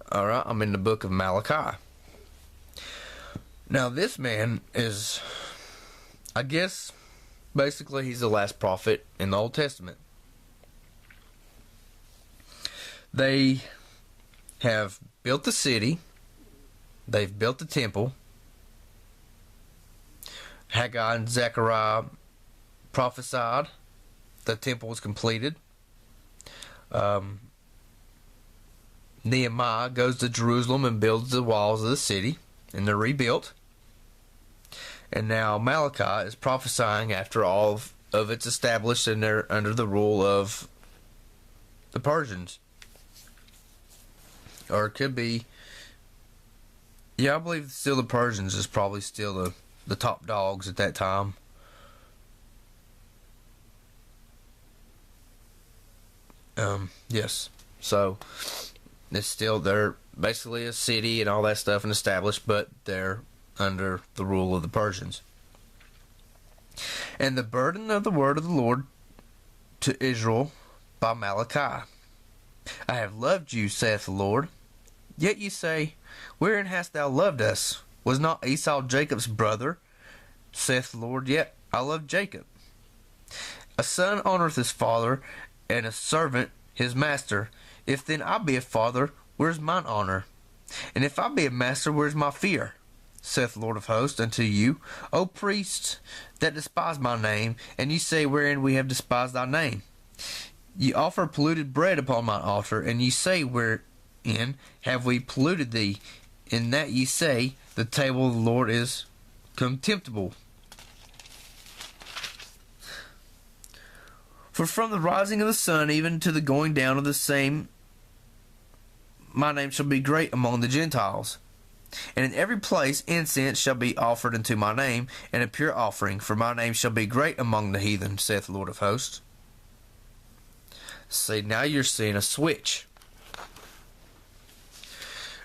Alright, I'm in the book of Malachi. Now, this man is, I guess, basically he's the last prophet in the Old Testament. They have built the city. They've built the temple. Haggai and Zechariah prophesied the temple was completed. Nehemiah goes to Jerusalem and builds the walls of the city, and they're rebuilt. And now Malachi is prophesying after all of it's established and they're under the rule of the Persians. Or it could be, yeah, I believe still the Persians is probably still the top dogs at that time. Yes. So it's still, they're basically a city and all that stuff and established, but they're under the rule of the Persians. And the burden of the word of the Lord to Israel by Malachi. I have loved you, saith the Lord. Yet you say, wherein hast thou loved us? Was not Esau Jacob's brother? Saith the Lord, yet I love Jacob. A son honoreth his father, and a servant his master. If then I be a father, where's mine honor? And if I be a master, where's my fear? Saith the Lord of hosts unto you, O priests that despise my name, and ye say, wherein we have despised thy name? Ye offer polluted bread upon my altar, and ye say, wherein have we polluted thee? In that ye say, the table of the Lord is contemptible. For from the rising of the sun even to the going down of the same, my name shall be great among the Gentiles. And in every place incense shall be offered unto my name, and a pure offering, for my name shall be great among the heathen, saith the Lord of hosts. See, now you're seeing a switch.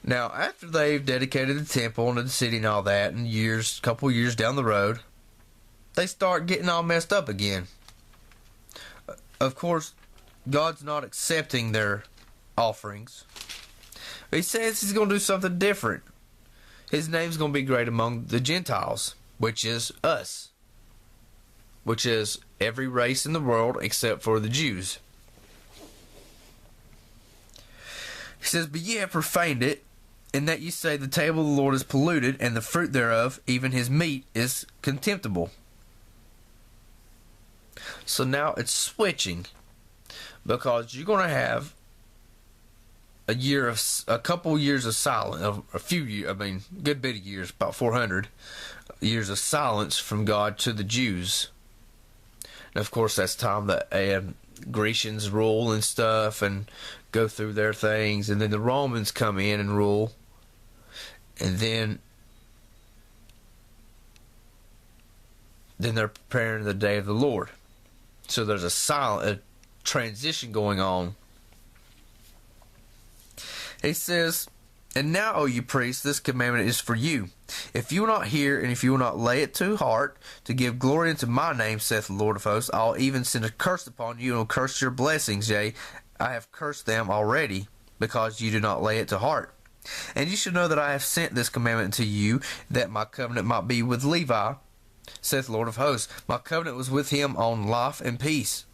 Now, after they've dedicated the temple and the city and all that, and couple years down the road, they start getting all messed up again. Of course, God's not accepting their offerings. He says he's going to do something different. His name's going to be great among the Gentiles, which is us. Which is every race in the world except for the Jews. He says, but ye have profaned it, in that ye say the table of the Lord is polluted, and the fruit thereof, even his meat, is contemptible. So now it's switching, because you're going to have a couple years of silence, a few years, good bit of years, about 400 years of silence from God to the Jews. And of course, that's time that Grecians rule and stuff and go through their things, and then the Romans come in and rule, and then they're preparing the day of the Lord. So there's a transition going on. He says, and now, O you priests, this commandment is for you. If you will not hear, and if you will not lay it to heart, to give glory unto my name, saith the Lord of hosts, I'll even send a curse upon you, and will curse your blessings. Yea, I have cursed them already, because you do not lay it to heart. And you should know that I have sent this commandment unto you, that my covenant might be with Levi, saith the Lord of hosts. My covenant was with him on life and peace,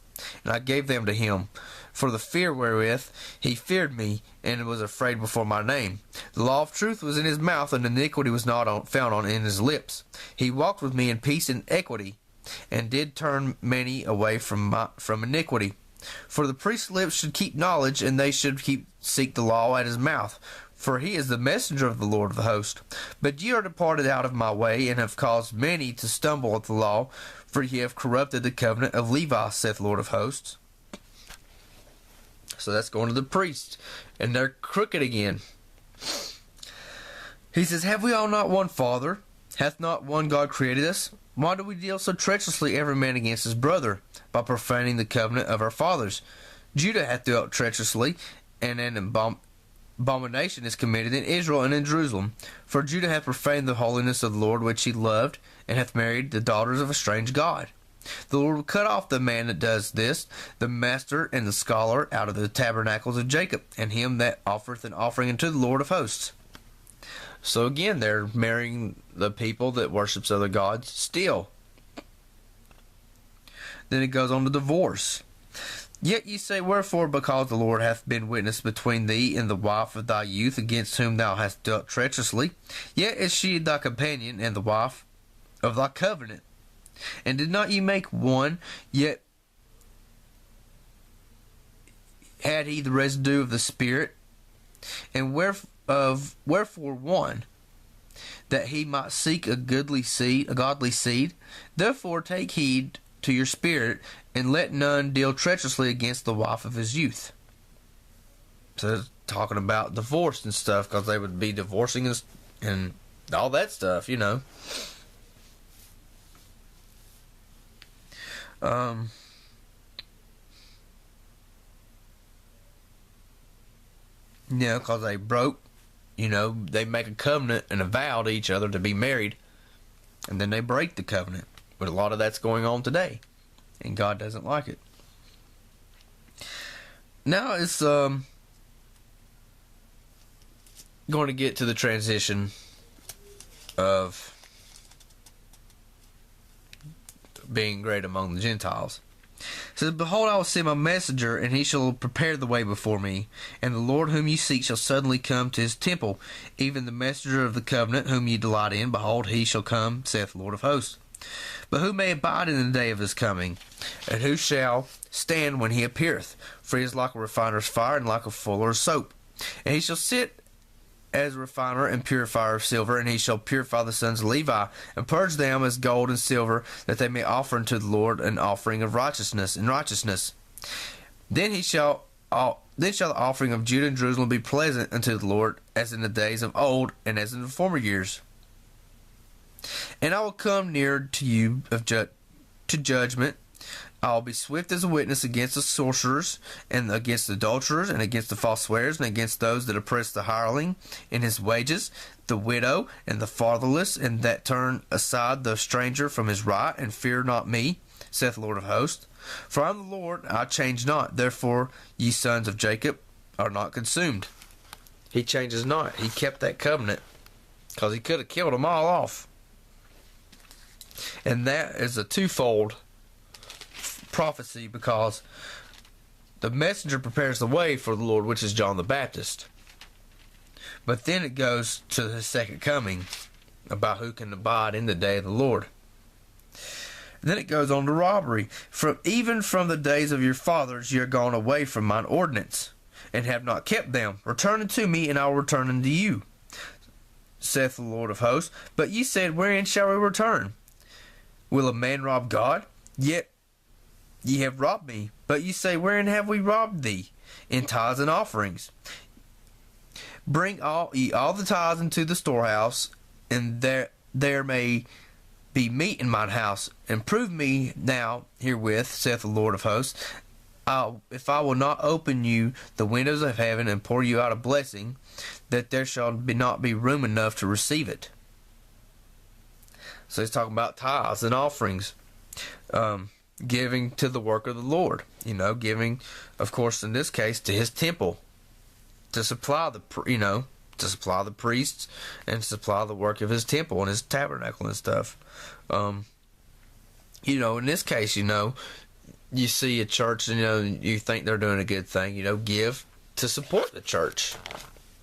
and I gave them to him. For the fear wherewith he feared me, and was afraid before my name. The law of truth was in his mouth, and iniquity was not found in his lips. He walked with me in peace and equity, and did turn many away from iniquity. For the priest's lips should keep knowledge, and they should seek the law at his mouth. For he is the messenger of the Lord of the host. But ye are departed out of my way, and have caused many to stumble at the law. For ye have corrupted the covenant of Levi, saith the Lord of hosts. So that's going to the priests, and they're crooked again. He says, have we all not one Father? Hath not one God created us? Why do we deal so treacherously every man against his brother, by profaning the covenant of our fathers? Judah hath dealt treacherously, and an abomination is committed in Israel and in Jerusalem. For Judah hath profaned the holiness of the Lord which he loved, and hath married the daughters of a strange god. The Lord will cut off the man that does this, the master and the scholar, out of the tabernacles of Jacob, and him that offereth an offering unto the Lord of hosts. So again, they're marrying the people that worships other gods still. Then it goes on to divorce. Yet ye say, wherefore? Because the Lord hath been witness between thee and the wife of thy youth, against whom thou hast dealt treacherously. Yet is she thy companion and the wife of thy covenant. And did not ye make one? Yet had he the residue of the Spirit. And wherefore one? That he might seek a godly seed. Therefore take heed to your spirit, and let none deal treacherously against the wife of his youth. So talking about divorce and stuff, because they would be divorcing and all that stuff, you know. Because they broke, they make a covenant and a vow to each other to be married, and then they break the covenant. But a lot of that's going on today, and God doesn't like it. Now it's going to get to the transition of being great among the Gentiles. It says, behold, I will send my messenger, and he shall prepare the way before me. And the Lord whom ye seek shall suddenly come to his temple, even the messenger of the covenant whom ye delight in. Behold, he shall come, saith the Lord of hosts. But who may abide in the day of his coming? And who shall stand when he appeareth? For he is like a refiner's fire, and like a fuller's soap. And he shall sit as a refiner and purifier of silver, and he shall purify the sons of Levi, and purge them as gold and silver, that they may offer unto the Lord an offering of righteousness. Then shall the offering of Judah and Jerusalem be pleasant unto the Lord, as in the days of old, and as in the former years. And I will come near to you to judgment. I will be swift as a witness against the sorcerers, and against the adulterers, and against the false swearers, and against those that oppress the hireling in his wages, the widow, and the fatherless, and that turn aside the stranger from his right, and fear not me, saith the Lord of hosts. For I am the Lord, I change not. Therefore ye sons of Jacob are not consumed. He changes not. He kept that covenant, because he could have killed them all off. And that is a twofold prophecy, because the messenger prepares the way for the Lord, which is John the Baptist. But then it goes to his second coming, about who can abide in the day of the Lord. Then it goes on to robbery. Even from the days of your fathers ye are gone away from mine ordinance, and have not kept them. Return unto me, and I will return unto you, saith the Lord of hosts. But ye said, wherein shall we return? Will a man rob God? Yet ye have robbed me. But ye say, wherein have we robbed thee? In tithes and offerings. Bring all the tithes into the storehouse, and there may be meat in mine house. And prove me now herewith, saith the Lord of hosts, if I will not open you the windows of heaven, and pour you out a blessing, that there shall not be room enough to receive it. So he's talking about tithes and offerings, giving to the work of the Lord. Giving, of course, in this case, to his temple, to supply the priests, and supply the work of his temple and his tabernacle and stuff. In this case, you see a church, and you think they're doing a good thing. Give to support the church.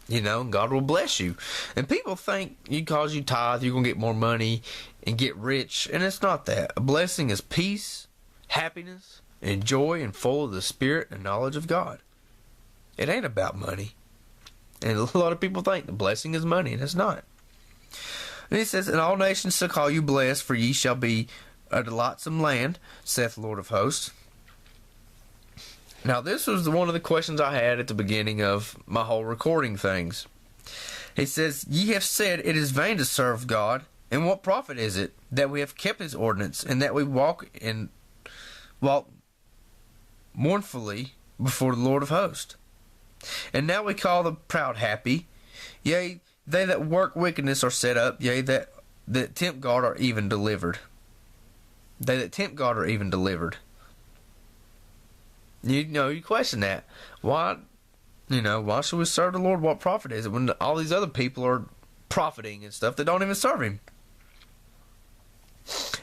God will bless you. And people think because you tithe, you're going to get more money and get rich. And it's not that. A blessing is peace, happiness, and joy, and full of the Spirit and knowledge of God. It ain't about money. And a lot of people think the blessing is money, and it's not. And he says, and all nations shall call you blessed, for ye shall be a delightsome land, saith the Lord of hosts. Now, this was one of the questions I had at the beginning of my whole recording things. He says, ye have said it is vain to serve God, and what profit is it that we have kept his ordinance, and that we walk mournfully before the Lord of hosts? And now we call the proud happy. Yea, they that work wickedness are set up. Yea, that tempt God are even delivered. They that tempt God are even delivered. You question that. Why should we serve the Lord? What profit is it when all these other people are profiting and stuff that don't even serve Him?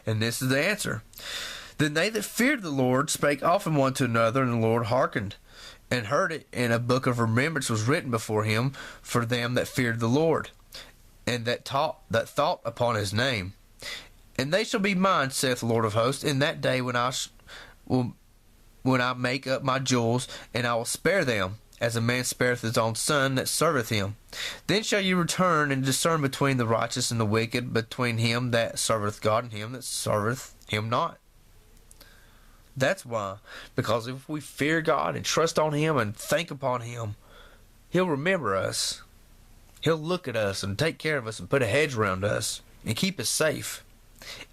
And this is the answer. Then they that feared the Lord spake often one to another, and the Lord hearkened and heard it, and a book of remembrance was written before Him for them that feared the Lord, and that thought upon His name. And they shall be mine, saith the Lord of hosts, in that day when I make up my jewels, and I will spare them, as a man spareth his own son that serveth him. Then shall you return and discern between the righteous and the wicked, between him that serveth God and him that serveth Him not. That's why. Because if we fear God and trust on Him and think upon Him, He'll remember us. He'll look at us and take care of us and put a hedge around us and keep us safe,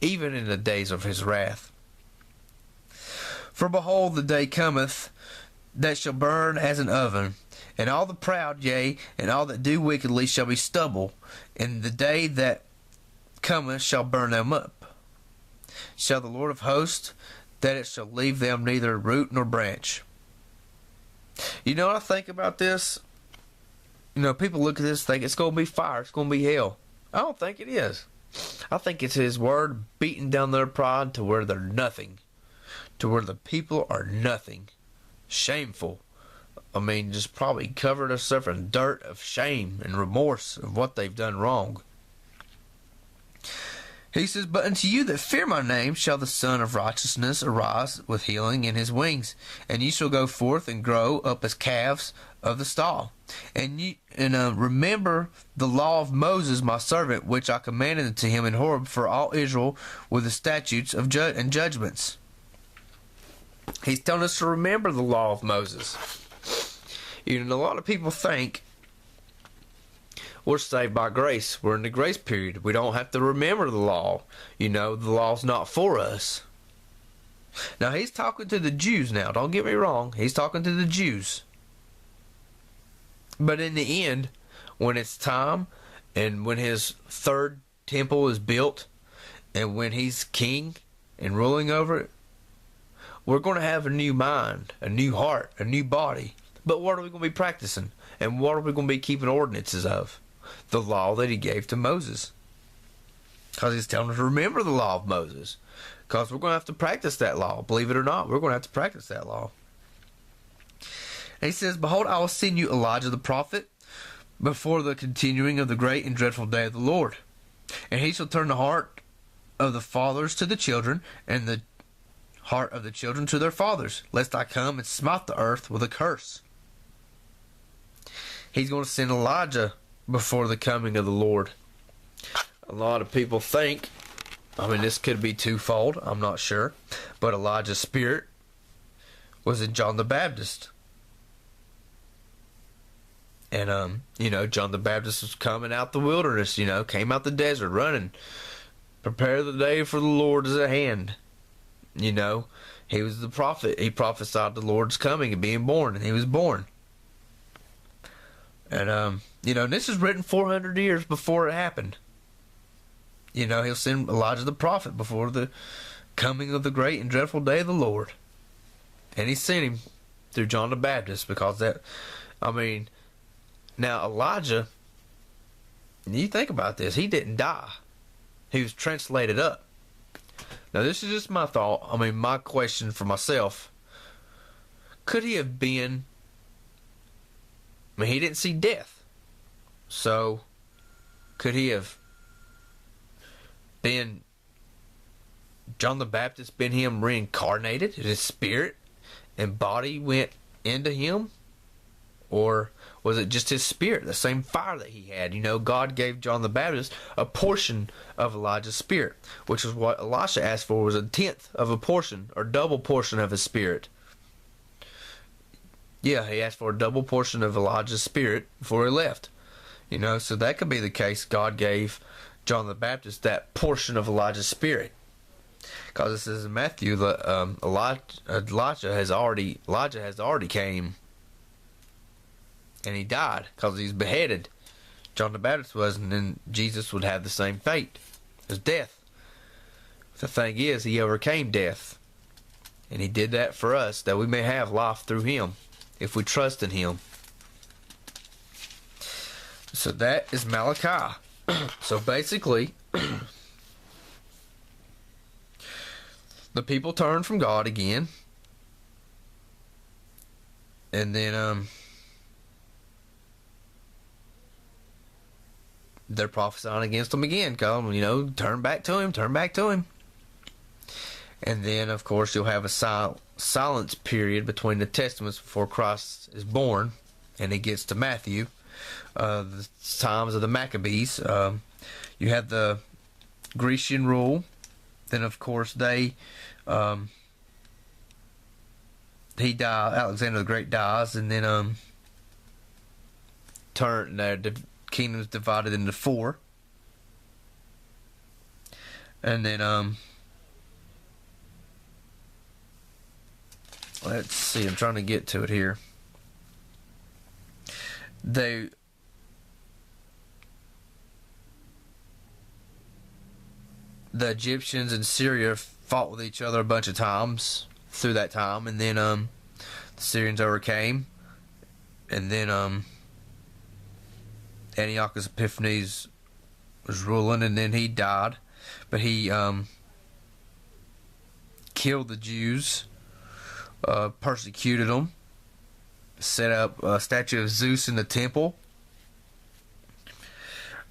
even in the days of His wrath. For behold, the day cometh that shall burn as an oven, and all the proud, yea, and all that do wickedly shall be stubble, and the day that cometh shall burn them up. Shall the Lord of hosts, that it shall leave them neither root nor branch. You know what I think about this? People look at this and think it's going to be fire, it's going to be hell. I don't think it is. I think it's His word beating down their pride to where they're nothing. To where the people are nothing. Shameful. Just probably covered themselves in dirt of shame and remorse of what they've done wrong. He says, but unto you that fear my name shall the Son of Righteousness arise with healing in His wings, and ye shall go forth and grow up as calves of the stall. And remember the law of Moses my servant, which I commanded unto him in Horeb for all Israel with the statutes of and judgments. He's telling us to remember the law of Moses. A lot of people think we're saved by grace. We're in the grace period. We don't have to remember the law. The law's not for us. Now, He's talking to the Jews now. Don't get me wrong. He's talking to the Jews. But in the end, when it's time, and when His third temple is built, and when He's king and ruling over it, we're going to have a new mind, a new heart, a new body. But what are we going to be practicing? And what are we going to be keeping ordinances of? The law that He gave to Moses. Because He's telling us to remember the law of Moses. Because we're going to have to practice that law. Believe it or not, we're going to have to practice that law. And He says, behold, I will send you Elijah the prophet before the continuing of the great and dreadful day of the Lord. And he shall turn the heart of the fathers to the children, and the heart of the children to their fathers, lest I come and smite the earth with a curse. He's going to send Elijah before the coming of the Lord. A lot of people think, this could be twofold, I'm not sure, but Elijah's spirit was in John the Baptist. And, John the Baptist was coming out the wilderness, came out the desert running. Prepare the day for the Lord is at hand. He was the prophet. He prophesied the Lord's coming and being born, and He was born. And, this is written 400 years before it happened. He'll send Elijah the prophet before the coming of the great and dreadful day of the Lord. And He sent him through John the Baptist because now Elijah, you think about this, he didn't die. He was translated up. Now, this is just my thought. My question for myself. Could he have been... he didn't see death. So, could he have been... John the Baptist been him reincarnated? His spirit and body went into him? Or was it just his spirit, the same fire that he had? God gave John the Baptist a portion of Elijah's spirit, which is what Elisha asked for, was a tenth of a portion, or double portion of his spirit. Yeah, he asked for a double portion of Elijah's spirit before he left. So that could be the case. God gave John the Baptist that portion of Elijah's spirit. Because it says in Matthew that Elijah has already came. And he died because he's beheaded. John the Baptist was, and then Jesus would have the same fate as death. The thing is, he overcame death. And he did that for us, that we may have life through him, if we trust in him. So that is Malachi. So basically, the people turned from God again. And then they're prophesying against him again. Turn back to him, turn back to him. And then, of course, you'll have a silence period between the testaments before Christ is born and he gets to Matthew. The times of the Maccabees. You have the Grecian rule. Then, of course, Alexander the Great dies, and then the kingdom's divided into four. And then let's see, I'm trying to get to it here. The Egyptians and Syria fought with each other a bunch of times through that time, and then the Syrians overcame, and then Antiochus Epiphanes was ruling, and then he died, but he killed the Jews, persecuted them, set up a statue of Zeus in the temple.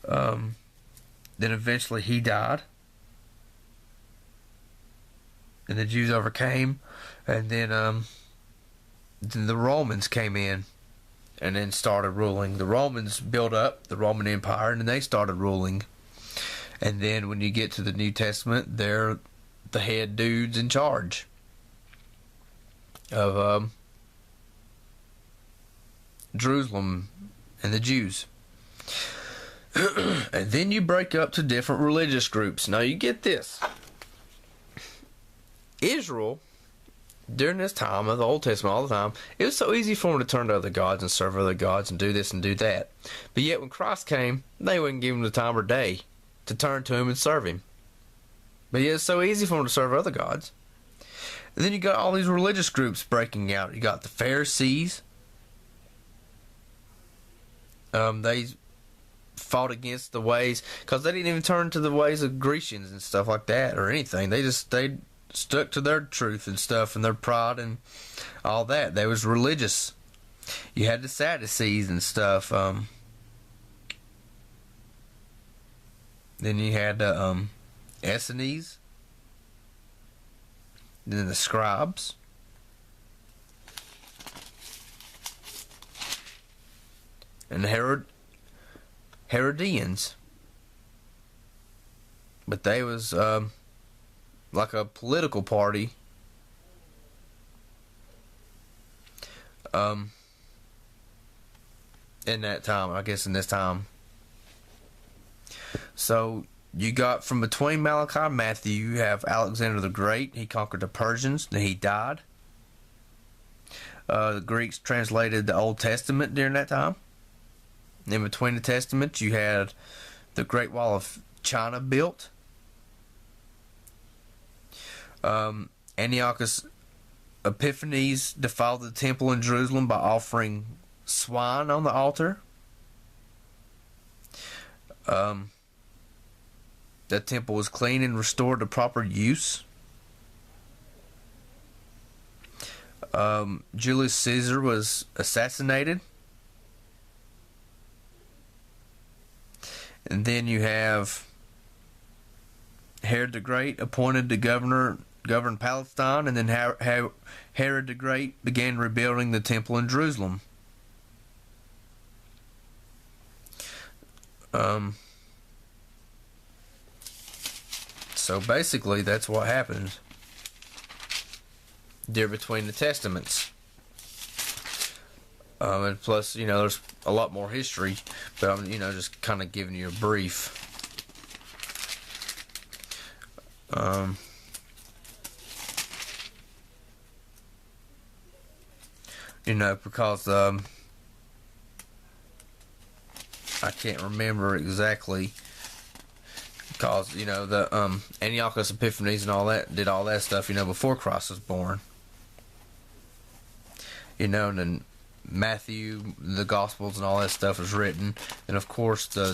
Then eventually he died, and the Jews overcame, and then the Romans came in and then started ruling. The Romans built up the Roman Empire, and then they started ruling. And then when you get to the New Testament, they're the head dudes in charge of Jerusalem and the Jews. And then you break up to different religious groups. Now you get this. Israel, during this time of the Old Testament, all the time, it was so easy for them to turn to other gods and serve other gods and do this and do that. But yet when Christ came, they wouldn't give him the time or day to turn to him and serve him. But yet it's so easy for them to serve other gods. And then you got all these religious groups breaking out. You got the Pharisees. They fought against the ways, because they didn't even turn to the ways of Grecians and stuff like that or anything. They stuck to their truth and stuff and their pride and all that. They was religious. You had the Sadducees and stuff. Then you had the Essenes. Then the scribes. And the Herodians. But they was like a political party. In that time, I guess in this time. So you got from between Malachi and Matthew, you have Alexander the Great. He conquered the Persians, then he died. The Greeks translated the Old Testament during that time. In between the Testaments, you had the Great Wall of China built. Antiochus Epiphanes defiled the temple in Jerusalem by offering swine on the altar. The temple was clean and restored to proper use. Julius Caesar was assassinated. And then you have Herod the Great appointed to govern Palestine, and then Herod the Great began rebuilding the temple in Jerusalem. So basically, that's what happened there between the Testaments. And plus, there's a lot more history, but I'm, just kind of giving you a brief. Because I can't remember exactly Cause the Antiochus Epiphanes and all that did all that stuff before Christ was born. And then Matthew, the Gospels and all that stuff was written, and of course the